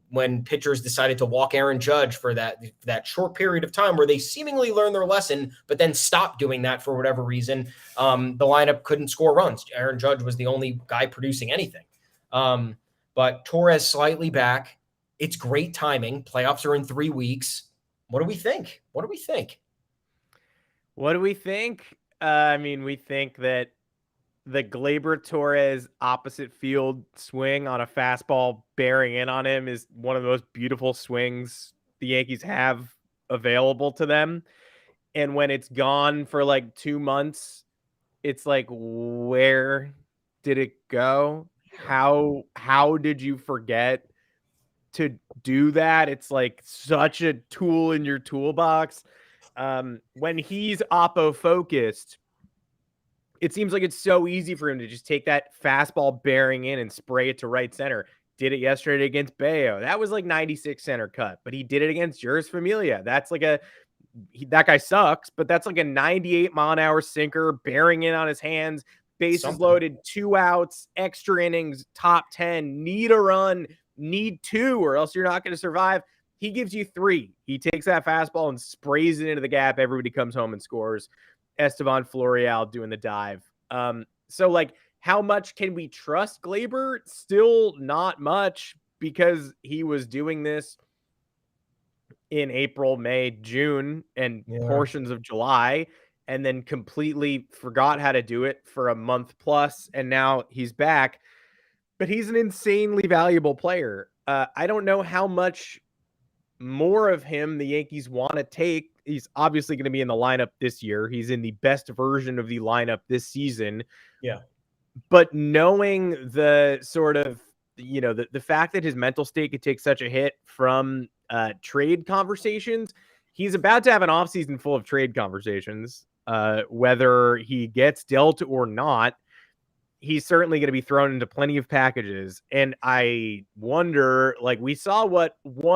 when pitchers decided to walk Aaron Judge for that short period of time where they seemingly learned their lesson, but then stopped doing that for whatever reason. The lineup couldn't score runs. Aaron Judge was the only guy producing anything. But Torres slightly back. It's great timing. Playoffs are in 3 weeks. What do we think? What do we think? We think that the Gleyber Torres opposite field swing on a fastball bearing in on him is one of the most beautiful swings the Yankees have available to them. And when it's gone for like 2 months, it's like, where did it go? How did you forget to do that? It's like such a tool in your toolbox. When he's oppo focused, it seems like it's so easy for him to just take that fastball bearing in and spray it to right center. Did it yesterday against Bayo. That was like 96 center cut, but he did it against Juris Familia. That's like that guy sucks, but that's like a 98-mile-an-hour sinker bearing in on his hands, bases loaded, 2 outs, extra innings, top 10, need a run, need 2, or else you're not going to survive. He gives you 3. He takes that fastball and sprays it into the gap. Everybody comes home and scores. Esteban Florial doing the dive. So like, how much can we trust Gleyber? Still not much, because he was doing this in April, May, June, and portions of July, and then completely forgot how to do it for a month plus, and now he's back. But he's an insanely valuable player. I don't know how much more of him the Yankees want to take. He's obviously going to be in the lineup this year. He's in the best version of the lineup this season. Yeah. But knowing the sort of, the fact that his mental state could take such a hit from trade conversations, he's about to have an offseason full of trade conversations, whether he gets dealt or not. He's certainly going to be thrown into plenty of packages. And I wonder, like, we saw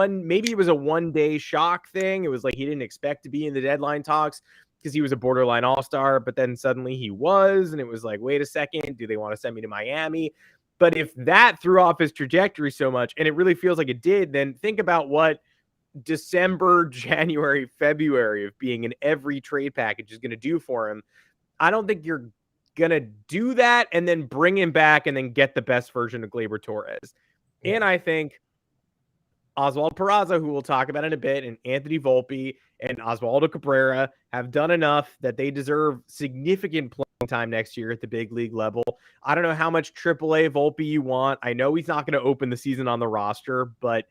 maybe it was a 1-day shock thing. It was like he didn't expect to be in the deadline talks because he was a borderline all-star, but then suddenly he was, and it was like, wait a second, do they want to send me to Miami? But if that threw off his trajectory so much, and it really feels like it did, then think about what December, January, February of being in every trade package is going to do for him. I don't think you're going to do that and then bring him back and then get the best version of Gleyber Torres. Yeah. And I think Oswald Peraza, who we'll talk about in a bit, and Anthony Volpe and Oswaldo Cabrera have done enough that they deserve significant playing time next year at the big league level. I don't know how much AAA Volpe you want. I know he's not going to open the season on the roster, but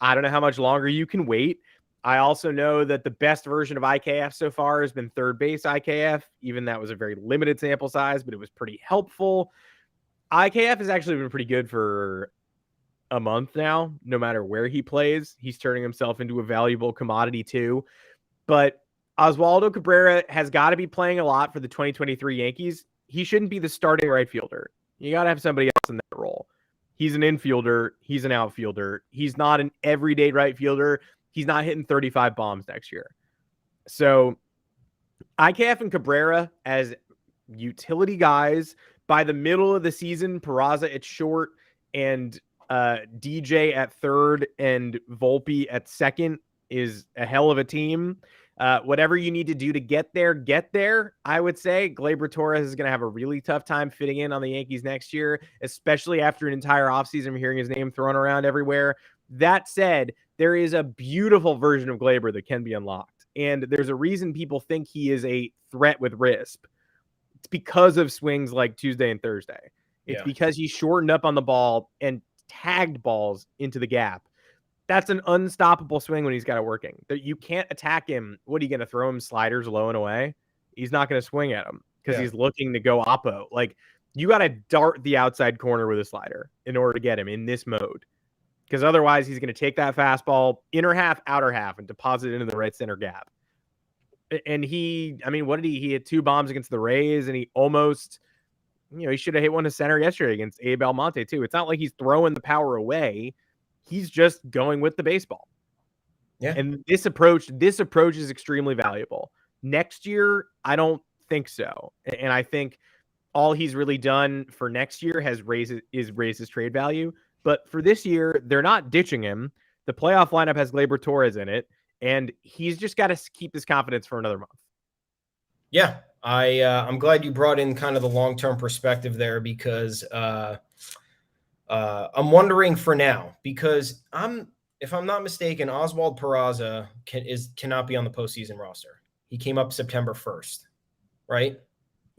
I don't know how much longer you can wait. I also know that the best version of IKF so far has been third base IKF. Even that was a very limited sample size, but it was pretty helpful. IKF has actually been pretty good for a month now. No matter where he plays, he's turning himself into a valuable commodity too. But Oswaldo Cabrera has got to be playing a lot for the 2023 Yankees. He shouldn't be the starting right fielder. You got to have somebody else in that role. He's an infielder. He's an outfielder. He's not an everyday right fielder. He's not hitting 35 bombs next year. So IKF and Cabrera as utility guys. By the middle of the season, Peraza at short and DJ at third and Volpe at second is a hell of a team. Whatever you need to do to get there. I would say Gleyber Torres is going to have a really tough time fitting in on the Yankees next year, especially after an entire offseason hearing his name thrown around everywhere. That said, there is a beautiful version of Gleyber that can be unlocked. And there's a reason people think he is a threat with RISP. It's because of swings like Tuesday and Thursday. It's because he shortened up on the ball and tagged balls into the gap. That's an unstoppable swing when he's got it working. You can't attack him. What are you going to throw him sliders low and away? He's not going to swing at him because he's looking to go oppo. Like, you got to dart the outside corner with a slider in order to get him in this mode. Because otherwise, he's going to take that fastball inner half, outer half, and deposit it into the right center gap. And he hit 2 bombs against the Rays, and he almost, he should have hit one to center yesterday against Abe Almonte too. It's not like he's throwing the power away. He's just going with the baseball. Yeah. And this approach is extremely valuable. Next year, I don't think so. And I think all he's really done for next year is raise his trade value. But for this year, they're not ditching him. The playoff lineup has Gleyber Torres in it, and he's just got to keep this confidence for another month. Yeah, I'm glad you brought in kind of the long-term perspective there, because I'm wondering for now, because if I'm not mistaken, Oswald Peraza cannot be on the postseason roster. He came up September 1st, right?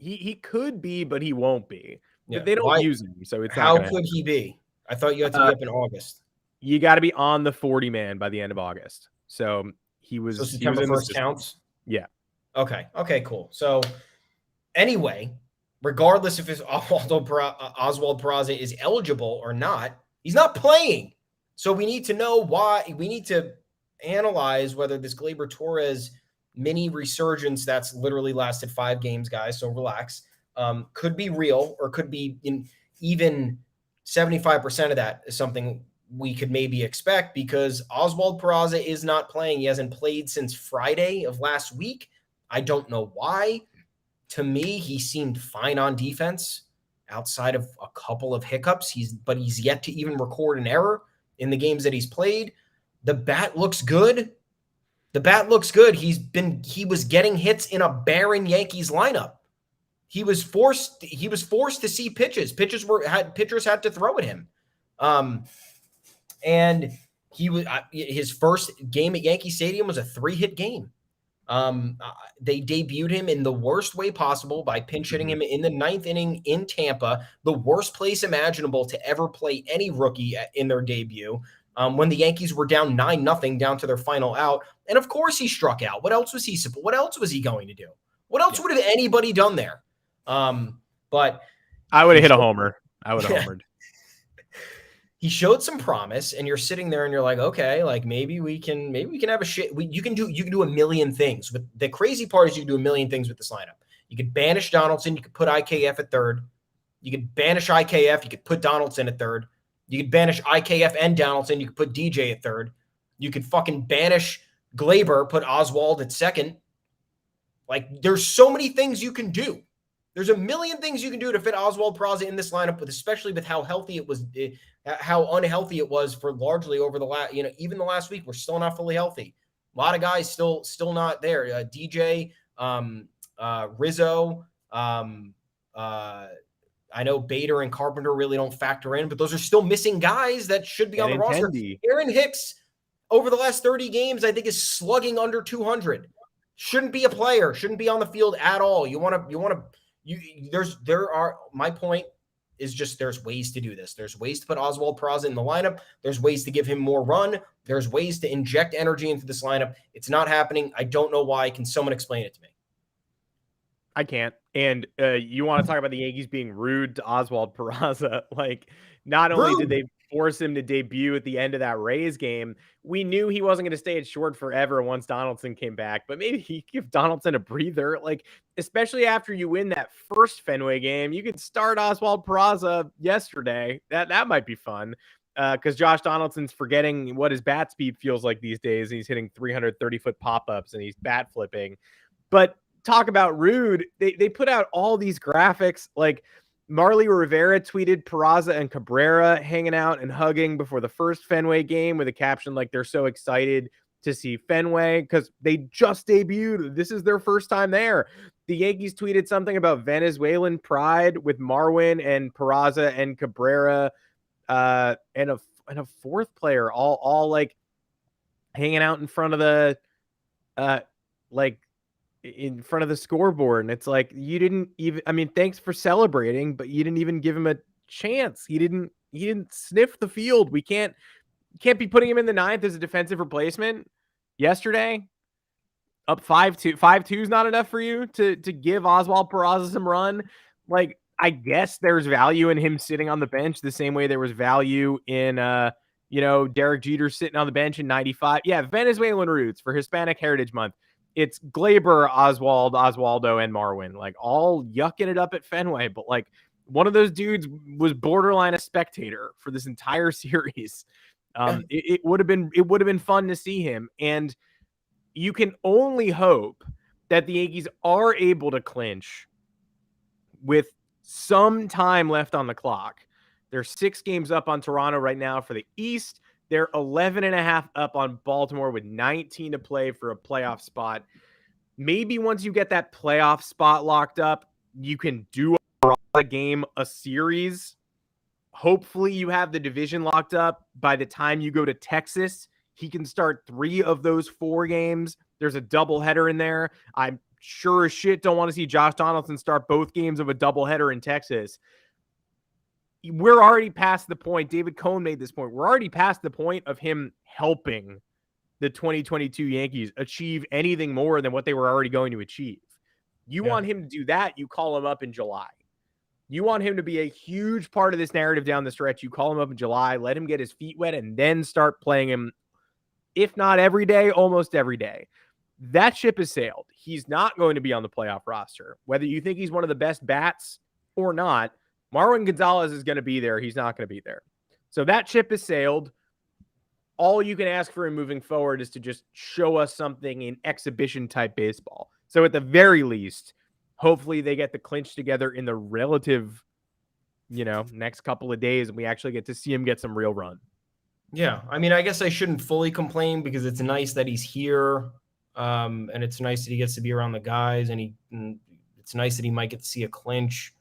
He could be, but he won't be. Yeah. They don't Why? use him, so it's not How going to could he be? I thought you had to be up in August. You got to be on the 40 man by the end of August. So he So was September in the 1st system. counts? Yeah. Okay. Okay, cool. So anyway, regardless if it's Oswald Peraza is eligible or not, he's not playing. So we need to know why. We need to analyze whether this Gleyber Torres mini resurgence that's literally lasted 5 games, guys, so relax, could be real or could be even 75% of that is something we could maybe expect because Oswald Peraza is not playing. He hasn't played since Friday of last week. I don't know why. To me, he seemed fine on defense outside of a couple of hiccups. But he's yet to even record an error in the games that he's played. The bat looks good. He was getting hits in a barren Yankees lineup. He was forced to see pitches. Pitchers had to throw at him. And his first game at Yankee Stadium was a 3-hit game. They debuted him in the worst way possible by pinch hitting him in the 9th inning in Tampa, the worst place imaginable to ever play any rookie in their debut. When the Yankees were down 9-0 down to their final out. And of course he struck out. What else was he going to do? What else would have anybody done there? But I would have hit a homer. I would have homered. He showed some promise, and you're sitting there and you're like, okay, like maybe we can have a shit. You can do a million things. But the crazy part is you can do a million things with this lineup. You could banish Donaldson. You could put IKF at third. You could banish IKF. You could put Donaldson at third. You could banish IKF and Donaldson. You could put DJ at third. You could fucking banish Gleyber, put Oswald at second. Like, there's so many things you can do. There's a million things you can do to fit Oswald Peraza in this lineup, especially with how healthy it was, how unhealthy it was for largely over the last, even the last week. We're still not fully healthy. A lot of guys still not there. DJ, Rizzo, I know Bader and Carpenter really don't factor in, but those are still missing guys that should be on the roster. Aaron Hicks, over the last 30 games, I think is slugging under 200. Shouldn't be a player. Shouldn't be on the field at all. My point is just there's ways to do this. There's ways to put Oswald Peraza in the lineup. There's ways to give him more run. There's ways to inject energy into this lineup. It's not happening. I don't know why. Can someone explain it to me? I can't. And you want to talk about the Yankees being rude to Oswald Peraza? Like, not only did they force him to debut at the end of that Rays game, we knew he wasn't going to stay at short forever once Donaldson came back, but maybe he give Donaldson a breather. Like, especially after you win that first Fenway game, you could start Oswald Peraza yesterday. That might be fun. Because Josh Donaldson's forgetting what his bat speed feels like these days. And he's hitting 330-foot pop-ups and he's bat flipping. But talk about rude. They put out all these graphics. Like, Marley Rivera tweeted Peraza and Cabrera hanging out and hugging before the first Fenway game with a caption like they're so excited to see Fenway because they just debuted. This is their first time there. The Yankees tweeted something about Venezuelan pride with Marwin and Peraza and Cabrera and a fourth player all like hanging out in front of the in front of the scoreboard. And it's like, you didn't even, I mean, thanks for celebrating, but you didn't even give him a chance. He didn't sniff the field. We can't be putting him in the 9th as a defensive replacement yesterday. Up 5-2. 5-2 is not enough for you to give Oswald Peraza some run. Like, I guess there's value in him sitting on the bench the same way there was value in, Derek Jeter sitting on the bench in 95. Yeah, Venezuelan roots for Hispanic Heritage Month. It's Gleyber, Oswald, Oswaldo, and Marwin, like all yucking it up at Fenway. But like one of those dudes was borderline a spectator for this entire series. It would have been fun to see him. And you can only hope that the Yankees are able to clinch with some time left on the clock. They're 6 games up on Toronto right now for the East. They're 11.5 up on Baltimore with 19 to play for a playoff spot. Maybe once you get that playoff spot locked up, you can do a game, a series. Hopefully you have the division locked up by the time you go to Texas. He can start 3 of those 4 games. There's a doubleheader in there. I'm sure as shit don't want to see Josh Donaldson start both games of a doubleheader in Texas. We're already past the point. David Cohn made this point. We're already past the point of him helping the 2022 Yankees achieve anything more than what they were already going to achieve. You want him to do that, you call him up in July. You want him to be a huge part of this narrative down the stretch, you call him up in July, let him get his feet wet, and then start playing him, if not every day, almost every day. That ship has sailed. He's not going to be on the playoff roster. Whether you think he's one of the best bats or not, Marwin Gonzalez is going to be there. He's not going to be there. So that ship has sailed. All you can ask for him moving forward is to just show us something in exhibition type baseball. So at the very least, hopefully they get the clinch together in the relative, next couple of days, and we actually get to see him get some real run. Yeah. I mean, I guess I shouldn't fully complain because it's nice that he's here. And it's nice that he gets to be around the guys, and it's nice that he might get to see a clinch,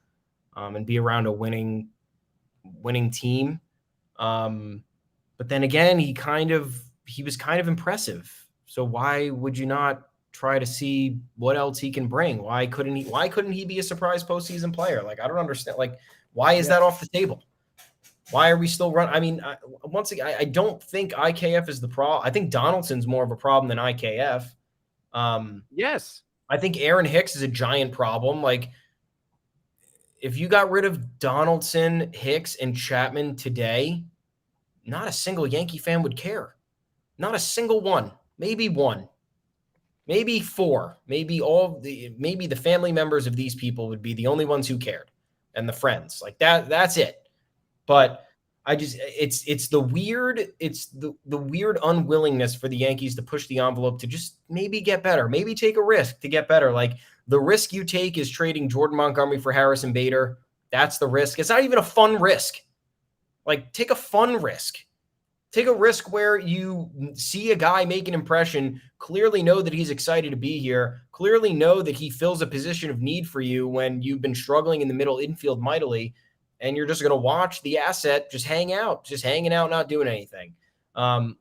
and be around a winning team. But then again, he was kind of impressive. So why would you not try to see what else he can bring? Why couldn't he be a surprise postseason player? Like, I don't understand. Like, why is that off the table? Why are we still running? I mean, once again, I don't think IKF is the problem. I think Donaldson's more of a problem than IKF. Yes. I think Aaron Hicks is a giant problem. Like, if you got rid of Donaldson, Hicks, and Chapman today, not a single Yankee fan would care. Not a single one. Maybe one. Maybe four. Maybe the family members of these people would be the only ones who cared. And the friends. Like that's it. But it's the weird unwillingness for the Yankees to push the envelope to just maybe get better, maybe take a risk to get better. Like, the risk you take is trading Jordan Montgomery for Harrison Bader. That's the risk. It's not even a fun risk. Like, take a fun risk. Take a risk where you see a guy make an impression, clearly know that he's excited to be here, clearly know that he fills a position of need for you when you've been struggling in the middle infield mightily, and you're just going to watch the asset just hanging out, not doing anything.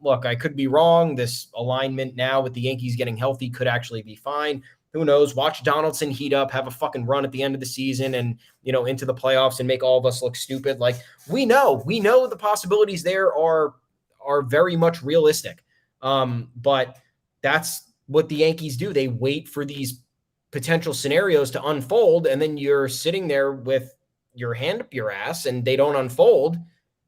Look, I could be wrong. This alignment now with the Yankees getting healthy could actually be fine. Who knows? Watch Donaldson heat up, have a fucking run at the end of the season and, into the playoffs and make all of us look stupid. Like, we know the possibilities there are very much realistic. But that's what the Yankees do. They wait for these potential scenarios to unfold, and then you're sitting there with your hand up your ass and they don't unfold.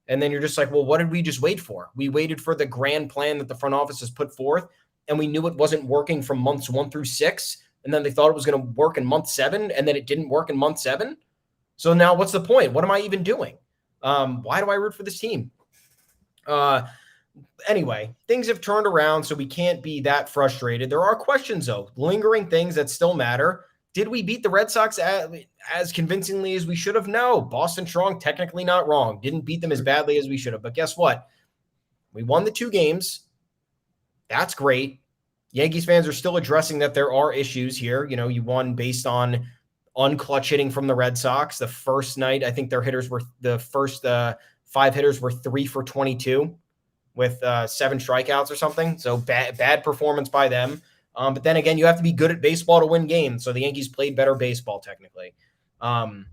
And then you're just like, well, what did we just wait for? We waited for the grand plan that the front office has put forth, and we knew it wasn't working from months 1 through 6. And then they thought it was going to work in month 7, and then it didn't work in month 7. So now what's the point? What am I even doing? Why do I root for this team? Anyway, things have turned around, so we can't be that frustrated. There are questions, though, lingering things that still matter. Did we beat the Red Sox as convincingly as we should have? No. Boston Strong, technically not wrong. Didn't beat them as badly as we should have. But guess what? We won the 2 games. That's great. Yankees fans are still addressing that there are issues here. You won based on unclutch hitting from the Red Sox. The first night, I think the first 5 hitters were 3 for 22 with 7 strikeouts or something. So bad performance by them. But then again, you have to be good at baseball to win games. So the Yankees played better baseball technically. And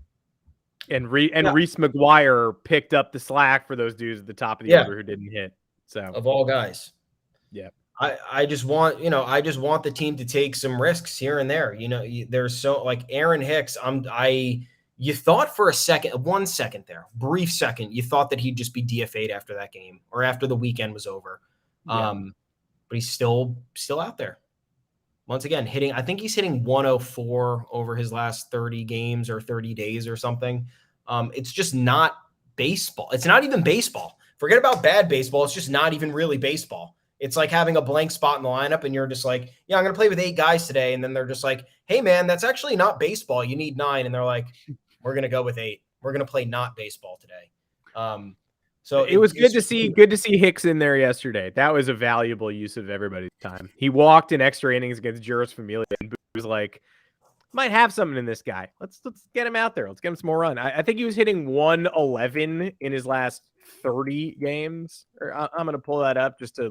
Reese McGuire picked up the slack for those dudes at the top of the order who didn't hit. So of all guys. Yeah. I just want the team to take some risks here and there. There's so, like, Aaron Hicks. You thought for a 1 second there, brief second, you thought that he'd just be DFA'd after that game or after the weekend was over. Yeah. But he's still out there. Once again, hitting. I think he's hitting 104 over his last 30 games or 30 days or something. It's just not baseball. It's not even baseball. Forget about bad baseball. It's just not even really baseball. It's like having a blank spot in the lineup and you're just like, yeah, I'm going to play with 8 guys today. And then they're just like, hey, man, that's actually not baseball. You need 9. And they're like, we're going to go with 8. We're going to play not baseball today. So it was good to see Hicks in there yesterday. That was a valuable use of everybody's time. He walked in extra innings against Juris Familia and was like, might have something in this guy. Let's get him out there. Let's get him some more run. I think he was hitting 111 in his last 30 games. I'm going to pull that up just to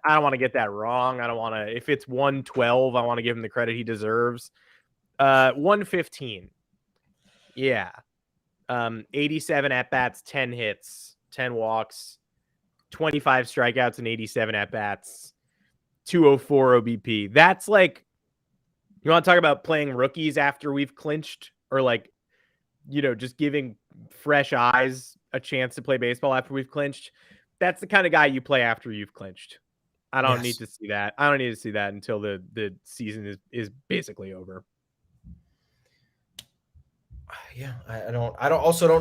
I don't want to get that wrong. I don't want to. If it's 112, I want to give him the credit he deserves. 115. Yeah. 87 at bats, 10 hits, 10 walks, 25 strikeouts, and 87 at bats, 204 OBP. That's like, you want to talk about playing rookies after we've clinched, or like, just giving fresh eyes a chance to play baseball after we've clinched. That's the kind of guy you play after you've clinched. I don't need to see that. I don't need to see that until the season is basically over. Yeah, I don't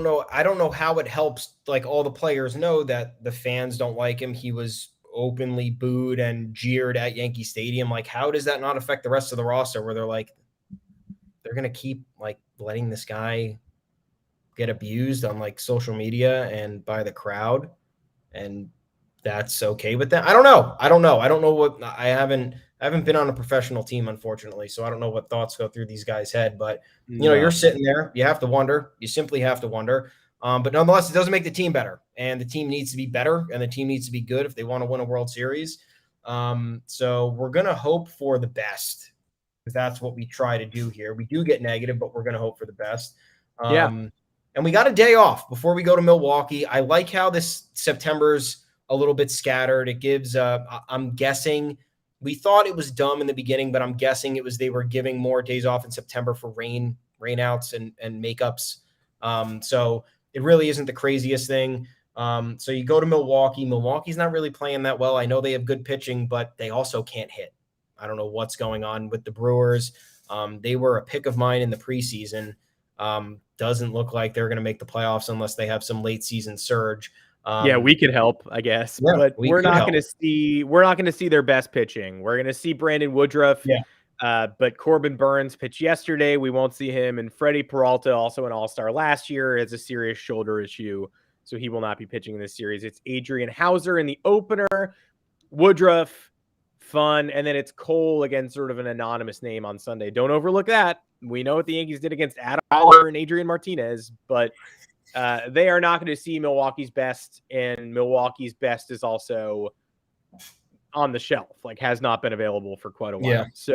know. I don't know how it helps. Like, all the players know that the fans don't like him. He was openly booed and jeered at Yankee Stadium. Like, how does that not affect the rest of the roster, where they're like, they're going to keep like letting this guy get abused on like social media and by the crowd, and that's okay with them? I don't know. I don't know what I haven't been on a professional team, unfortunately, so I don't know what thoughts go through these guys' head. But you're sitting there, you have to wonder. You simply have to wonder. But nonetheless, it doesn't make the team better, and the team needs to be better, and the team needs to be good if they want to win a World Series. So we're gonna hope for the best, because that's what we try to do here. We do get negative, but we're gonna hope for the best. And we got a day off before we go to Milwaukee. I like how this September's a little bit scattered. It gives, I'm guessing, we thought it was dumb in the beginning, but I'm guessing it was they were giving more days off in September for rainouts and makeups. So it really isn't the craziest thing. So you go to Milwaukee. Milwaukee's not really playing that well. I know they have good pitching, but they also can't hit. I don't know what's going on with the Brewers. They were a pick of mine in the preseason. Doesn't look like they're going to make the playoffs unless they have some late season surge. Yeah, we could help, I guess, but we're not going to see their best pitching. We're going to see Brandon Woodruff. But Corbin Burns pitched yesterday. We won't see him. And Freddie Peralta, also an all-star last year, has a serious shoulder issue, so he will not be pitching in this series. It's Adrian Hauser in the opener. Woodruff, fun. And then it's Cole against sort of an anonymous name on Sunday. Don't overlook that. We know what the Yankees did against Adam Waller and Adrian Martinez, but they are not going to see Milwaukee's best, and Milwaukee's best is also on the shelf, like has not been available for quite a while. Yeah. So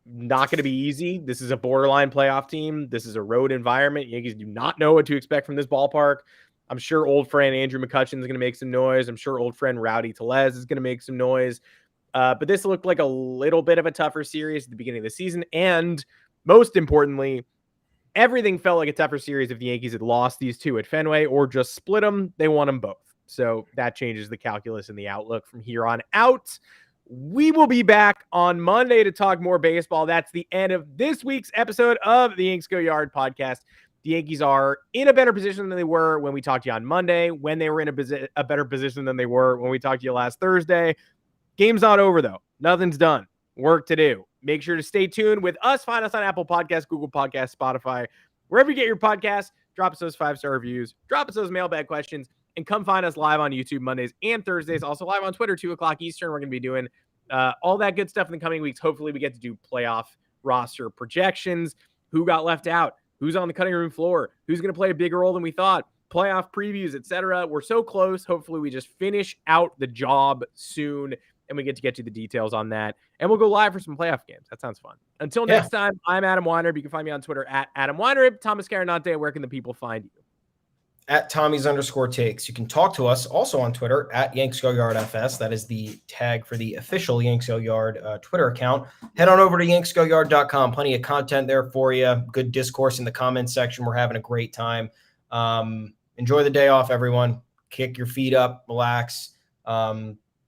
not going to be easy. This is a borderline playoff team. This is a road environment. Yankees do not know what to expect from this ballpark. I'm sure old friend Andrew McCutchen is going to make some noise. I'm sure old friend Rowdy Tellez is going to make some noise. But this looked like a little bit of a tougher series at the beginning of the season. And most importantly, everything felt like a tougher series if the Yankees had lost these two at Fenway or just split them. They won them both. So that changes the calculus and the outlook from here on out. We will be back on Monday to talk more baseball. That's the end of this week's episode of the Yanks Go Yard podcast. The Yankees are in a better position than they were when we talked to you on Monday, when they were in a better position than they were when we talked to you last Thursday. Game's not over, though. Nothing's done. Work to do. Make sure to stay tuned with us. Find us on Apple Podcasts, Google Podcasts, Spotify, wherever you get your podcasts. Drop us those 5-star reviews. Drop us those mailbag questions. And come find us live on YouTube Mondays and Thursdays. Also live on Twitter, 2 o'clock Eastern. We're going to be doing all that good stuff in the coming weeks. Hopefully we get to do playoff roster projections. Who got left out? Who's on the cutting room floor? Who's going to play a bigger role than we thought? Playoff previews, etc. We're so close. Hopefully we just finish out the job soon and we get to the details on that. And we'll go live for some playoff games. That sounds fun. Until next time, I'm Adam Weinrib. You can find me on Twitter at Adam Weinrib. Thomas Carinante, where can the people find you? At Tommy's_takes. You can talk to us also on Twitter at Yanks Go Yard FS. That is the tag for the official Yanks Go Yard Twitter account. Head on over to yanksgoyard.com. Plenty of content there for you. Good discourse in the comments section. We're having a great time. Enjoy the day off, everyone. Kick your feet up, relax.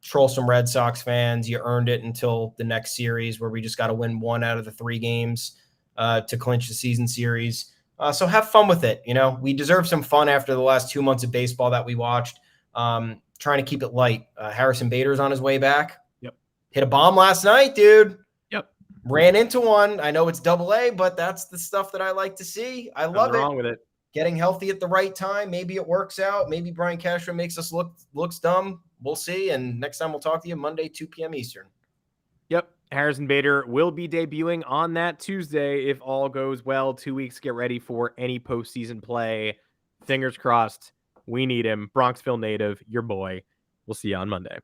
Troll some Red Sox fans. You earned it until the next series where we just got to win 1 out of the 3 games to clinch the season series. So have fun with it. We deserve some fun after the last 2 months of baseball that we watched. Trying to keep it light. Harrison Bader's on his way back. Yep. Hit a bomb last night, dude. Yep. Ran into one. I know it's AA, but that's the stuff that I like to see. I love it. Wrong with it. Getting healthy at the right time. Maybe it works out. Maybe Brian Castro makes us looks dumb. We'll see. And next time we'll talk to you Monday, 2 p.m. Eastern. Yep. Harrison Bader will be debuting on that Tuesday if all goes well. 2 weeks to get ready for any postseason play. Fingers crossed. We need him. Bronxville native, your boy. We'll see you on Monday.